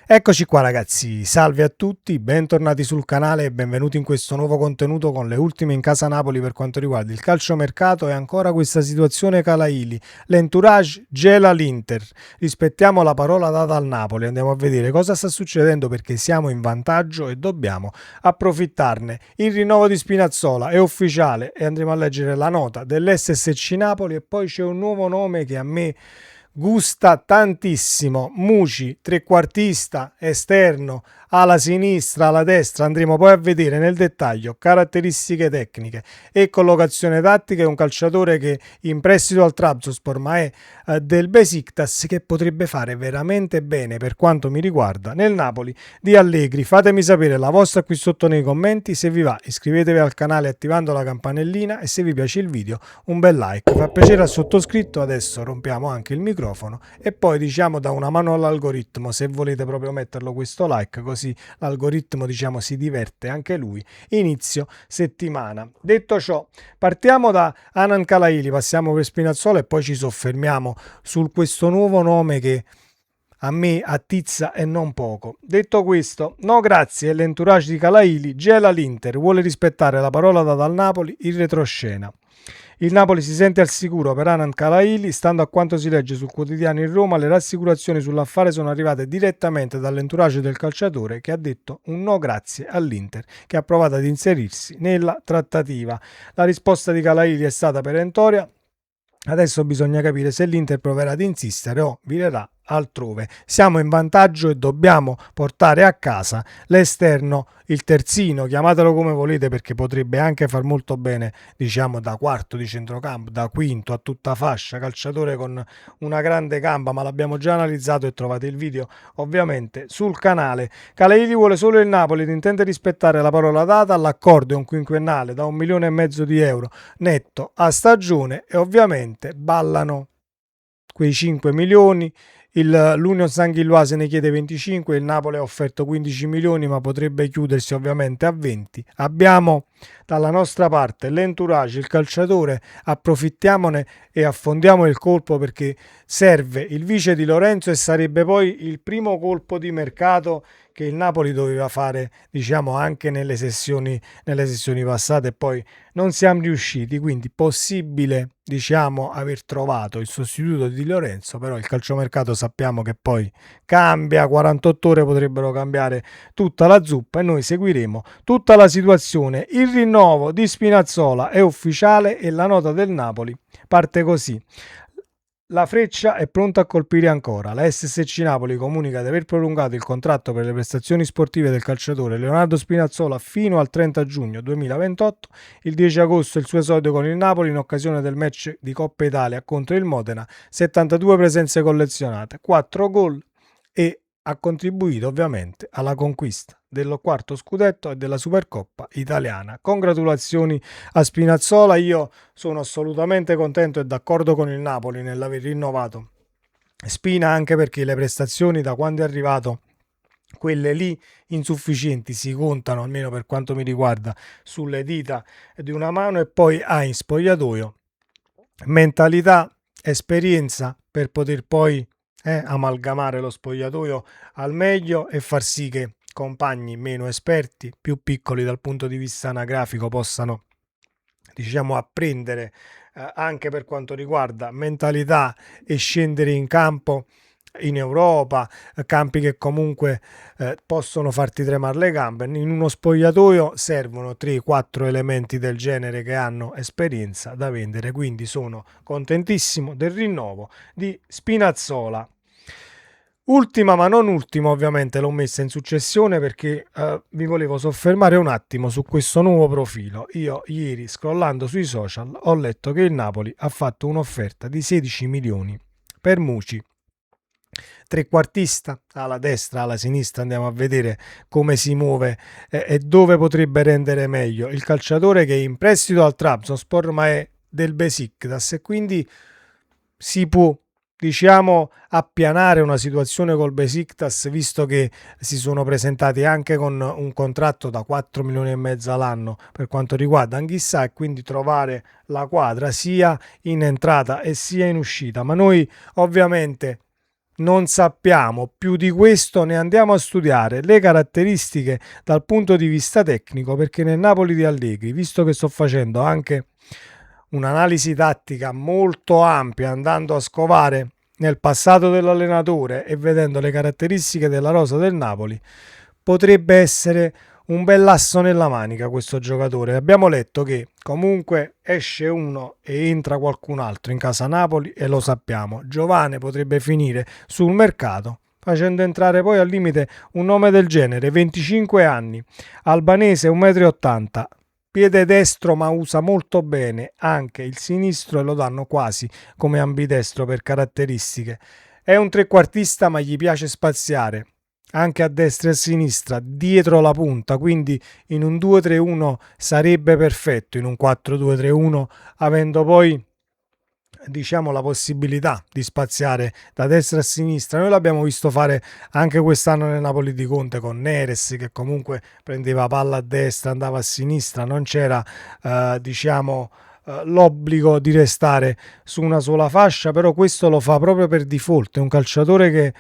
Eccoci qua ragazzi, salve a tutti, bentornati sul canale e benvenuti in questo nuovo contenuto con le ultime in casa Napoli per quanto riguarda il calciomercato e ancora questa situazione Calaili. L'entourage gela l'Inter, rispettiamo la parola data al Napoli, andiamo a vedere cosa sta succedendo perché siamo in vantaggio e dobbiamo approfittarne. Il rinnovo di Spinazzola è ufficiale e andremo a leggere la nota dell'SSC Napoli e poi c'è un nuovo nome che a me gusta tantissimo, Muci, trequartista, esterno, alla sinistra, alla destra, andremo poi a vedere nel dettaglio caratteristiche tecniche e collocazione tattica. È un calciatore che in prestito al Trabzonspor ma è del Besiktas, che potrebbe fare veramente bene per quanto mi riguarda nel Napoli di Allegri. Fatemi sapere la vostra qui sotto nei commenti, se vi va iscrivetevi al canale attivando la campanellina e se vi piace il video un bel like, fa piacere al sottoscritto. Adesso rompiamo anche il microfono e poi diciamo da una mano all'algoritmo se volete proprio metterlo questo like, così l'algoritmo diciamo si diverte anche lui. Inizio settimana. Detto ciò, partiamo da Anan Calaili, passiamo per Spinazzola e poi ci soffermiamo su questo nuovo nome che a me attizza e non poco. Detto questo, no grazie, l'entourage di Calaili gela l'Inter, vuole rispettare la parola data al Napoli in retroscena. Il Napoli si sente al sicuro per Anan Calaili. Stando a quanto si legge sul quotidiano in Roma, le rassicurazioni sull'affare sono arrivate direttamente dall'entourage del calciatore, che ha detto un no grazie all'Inter, che ha provato ad inserirsi nella trattativa. La risposta di Calaili è stata perentoria. Adesso bisogna capire se l'Inter proverà ad insistere o virerà altrove. Siamo in vantaggio e dobbiamo portare a casa l'esterno, il terzino, chiamatelo come volete, perché potrebbe anche far molto bene, diciamo, da quarto di centrocampo, da quinto a tutta fascia, calciatore con una grande gamba, ma l'abbiamo già analizzato e trovate il video ovviamente sul canale. Calaili vuole solo il Napoli ed intende rispettare la parola data. L'accordo è un quinquennale da 1,5 milioni di euro netto a stagione e ovviamente ballano quei 5 milioni. L'Union Saint-Gilloise ne chiede 25, il Napoli ha offerto 15 milioni ma potrebbe chiudersi ovviamente a 20. Abbiamo dalla nostra parte l'entourage, il calciatore, approfittiamone e affondiamo il colpo perché serve il vice di Lorenzo e sarebbe poi il primo colpo di mercato che il Napoli doveva fare, diciamo, anche nelle sessioni passate e poi non siamo riusciti, quindi possibile, diciamo, aver trovato il sostituto di Lorenzo, però il calciomercato sappiamo che poi cambia, 48 ore potrebbero cambiare tutta la zuppa e noi seguiremo tutta la situazione. Il rinnovo di Spinazzola è ufficiale e la nota del Napoli parte così. La freccia è pronta a colpire ancora. La SSC Napoli comunica di aver prolungato il contratto per le prestazioni sportive del calciatore Leonardo Spinazzola fino al 30 giugno 2028. Il 10 agosto il suo esordio con il Napoli in occasione del match di Coppa Italia contro il Modena, 72 presenze collezionate, 4 gol e ha contribuito ovviamente alla conquista del quarto scudetto e della Supercoppa italiana. Congratulazioni a Spinazzola, io sono assolutamente contento e d'accordo con il Napoli nell'aver rinnovato Spina, anche perché le prestazioni da quando è arrivato, quelle lì insufficienti, si contano, almeno per quanto mi riguarda, sulle dita di una mano. E poi ha in spogliatoio mentalità, esperienza per poter poi amalgamare lo spogliatoio al meglio e far sì che compagni meno esperti, più piccoli dal punto di vista anagrafico, possano, diciamo, apprendere anche per quanto riguarda mentalità e scendere in campo in Europa, campi che comunque possono farti tremare le gambe. In uno spogliatoio servono 3-4 elementi del genere che hanno esperienza da vendere, quindi sono contentissimo del rinnovo di Spinazzola. Ultima ma non ultima, ovviamente l'ho messa in successione perché vi volevo soffermare un attimo su questo nuovo profilo. Io ieri, scrollando sui social, ho letto che il Napoli ha fatto un'offerta di 16 milioni per Muci, trequartista, alla destra, alla sinistra. Andiamo a vedere come si muove e dove potrebbe rendere meglio. Il calciatore che è in prestito al Trabzonspor ma è del Besiktas e quindi si può, diciamo, appianare una situazione col Besiktas, visto che si sono presentati anche con un contratto da 4 milioni e mezzo all'anno per quanto riguarda Anghissà, e quindi trovare la quadra sia in entrata e sia in uscita. Ma noi ovviamente non sappiamo più di questo, ne andiamo a studiare le caratteristiche dal punto di vista tecnico, perché nel Napoli di Allegri, visto che sto facendo anche un'analisi tattica molto ampia, andando a scovare nel passato dell'allenatore e vedendo le caratteristiche della rosa del Napoli, potrebbe essere un bell'asso nella manica questo giocatore. Abbiamo letto che comunque esce uno e entra qualcun altro in casa Napoli e lo sappiamo. Giovane potrebbe finire sul mercato facendo entrare poi al limite un nome del genere, 25 anni, albanese 1,80 m, piede destro ma usa molto bene anche il sinistro e lo danno quasi come ambidestro per caratteristiche. È un trequartista ma gli piace spaziare anche a destra e a sinistra, dietro la punta, quindi in un 2-3-1 sarebbe perfetto, in un 4-2-3-1, avendo poi diciamo la possibilità di spaziare da destra a sinistra. Noi l'abbiamo visto fare anche quest'anno nel Napoli di Conte con Neres, che comunque prendeva palla a destra, andava a sinistra, non c'era l'obbligo di restare su una sola fascia, però questo lo fa proprio per default. È un calciatore che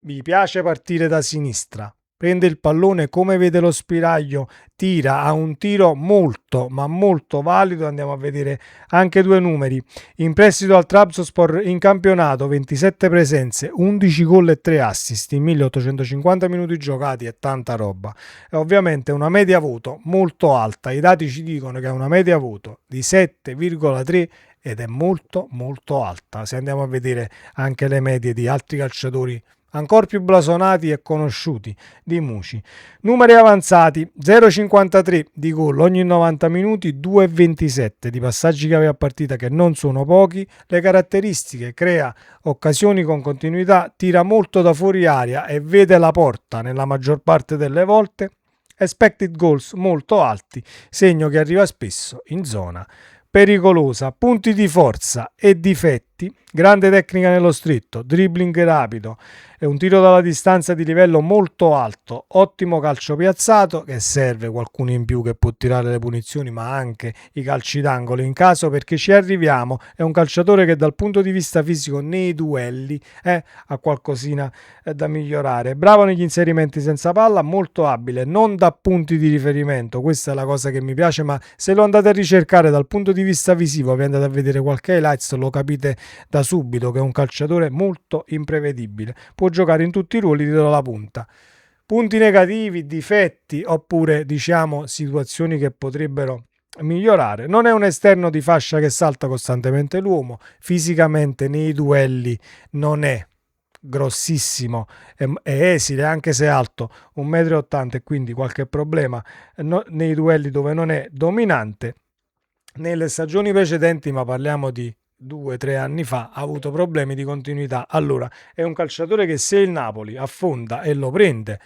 gli piace partire da sinistra, prende il pallone come vede lo spiraglio, tira, ha un tiro molto ma molto valido. Andiamo a vedere anche due numeri: in prestito al Trabzonspor in campionato 27 presenze, 11 gol e 3 assist in 1850 minuti giocati, è tanta roba. E ovviamente una media voto molto alta, i dati ci dicono che ha una media voto di 7,3 ed è molto molto alta. Se andiamo a vedere anche le medie di altri calciatori ancora più blasonati e conosciuti di Muci. Numeri avanzati: 0,53 di gol ogni 90 minuti, 2,27 di passaggi chiave a partita, che non sono pochi. Le caratteristiche: crea occasioni con continuità, tira molto da fuori area e vede la porta nella maggior parte delle volte. Expected goals molto alti, segno che arriva spesso in zona pericolosa. Punti di forza e difetti: grande tecnica nello stretto, dribbling rapido e un tiro dalla distanza di livello molto alto, ottimo calcio piazzato, che serve qualcuno in più che può tirare le punizioni ma anche i calci d'angolo in caso, perché ci arriviamo. È un calciatore che dal punto di vista fisico nei duelli ha qualcosina da migliorare, bravo negli inserimenti senza palla, molto abile, non da punti di riferimento, questa è la cosa che mi piace, ma se lo andate a ricercare dal punto di vista visivo, vi andate a vedere qualche highlights, lo capite da subito che è un calciatore molto imprevedibile, può giocare in tutti i ruoli dietro la punta. Punti negativi, difetti oppure diciamo situazioni che potrebbero migliorare: non è un esterno di fascia che salta costantemente l'uomo, fisicamente nei duelli non è grossissimo, è esile anche se alto, 1,80 m, e quindi qualche problema nei duelli dove non è dominante. Nelle stagioni precedenti, ma parliamo di 2-3 anni fa, ha avuto problemi di continuità. Allora è un calciatore che, se il Napoli affonda e lo prende,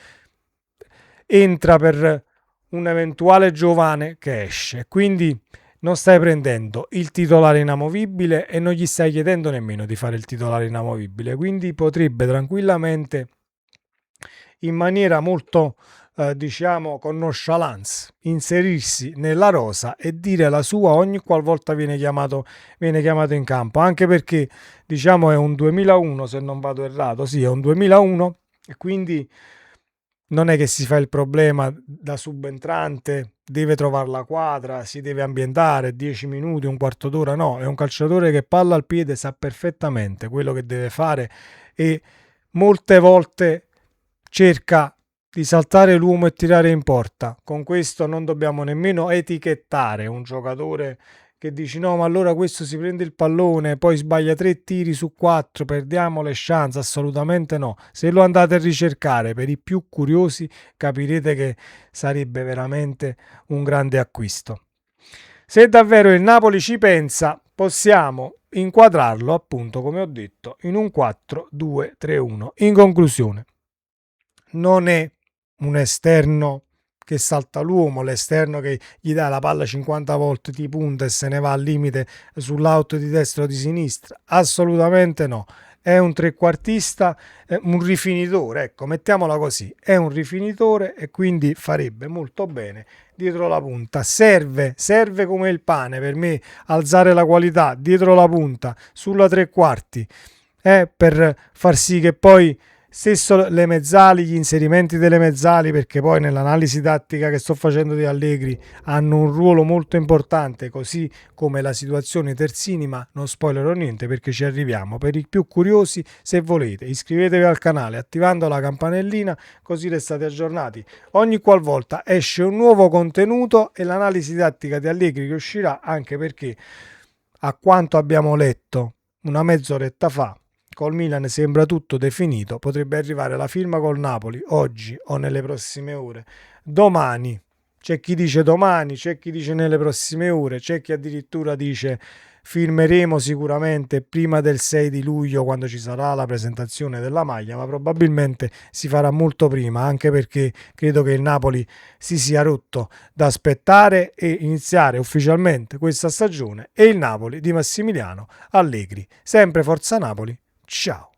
entra per un eventuale giovane che esce, quindi non stai prendendo il titolare inamovibile e non gli stai chiedendo nemmeno di fare il titolare inamovibile, quindi potrebbe tranquillamente, in maniera molto con nonchalance, inserirsi nella rosa e dire la sua ogni qualvolta viene chiamato in campo, anche perché diciamo è un 2001, se non vado errato, sì, è un 2001, e quindi non è che si fa il problema da subentrante, deve trovare la quadra, si deve ambientare 10 minuti, un quarto d'ora. No, è un calciatore che palla al piede sa perfettamente quello che deve fare e molte volte cerca di saltare l'uomo e tirare in porta. Con questo non dobbiamo nemmeno etichettare un giocatore che dici no, ma allora questo si prende il pallone, poi sbaglia 3 tiri su 4, perdiamo le chance. Assolutamente no. Se lo andate a ricercare, per i più curiosi, capirete che sarebbe veramente un grande acquisto. Se davvero il Napoli ci pensa, possiamo inquadrarlo, appunto, come ho detto, in un 4-2-3-1. In conclusione, non è un esterno che salta l'uomo, l'esterno che gli dà la palla 50 volte, ti punta e se ne va al limite sull'out di destra o di sinistra. Assolutamente no. È un trequartista, un rifinitore, ecco, mettiamola così. È un rifinitore e quindi farebbe molto bene dietro la punta. Serve come il pane per me alzare la qualità dietro la punta, sulla tre quarti. per far sì che poi stesso le mezzali, gli inserimenti delle mezzali, perché poi nell'analisi tattica che sto facendo di Allegri hanno un ruolo molto importante, così come la situazione terzini, ma non spoilerò niente perché ci arriviamo. Per i più curiosi, se volete, iscrivetevi al canale attivando la campanellina, così restate aggiornati ogni qualvolta esce un nuovo contenuto e l'analisi tattica di Allegri che uscirà, anche perché a quanto abbiamo letto una mezz'oretta fa col Milan sembra tutto definito, potrebbe arrivare la firma col Napoli oggi o nelle prossime ore. Domani, c'è chi dice domani, c'è chi dice nelle prossime ore, c'è chi addirittura dice firmeremo sicuramente prima del 6 di luglio quando ci sarà la presentazione della maglia, ma probabilmente si farà molto prima, anche perché credo che il Napoli si sia rotto da aspettare e iniziare ufficialmente questa stagione, e il Napoli di Massimiliano Allegri. Sempre Forza Napoli. Ciao.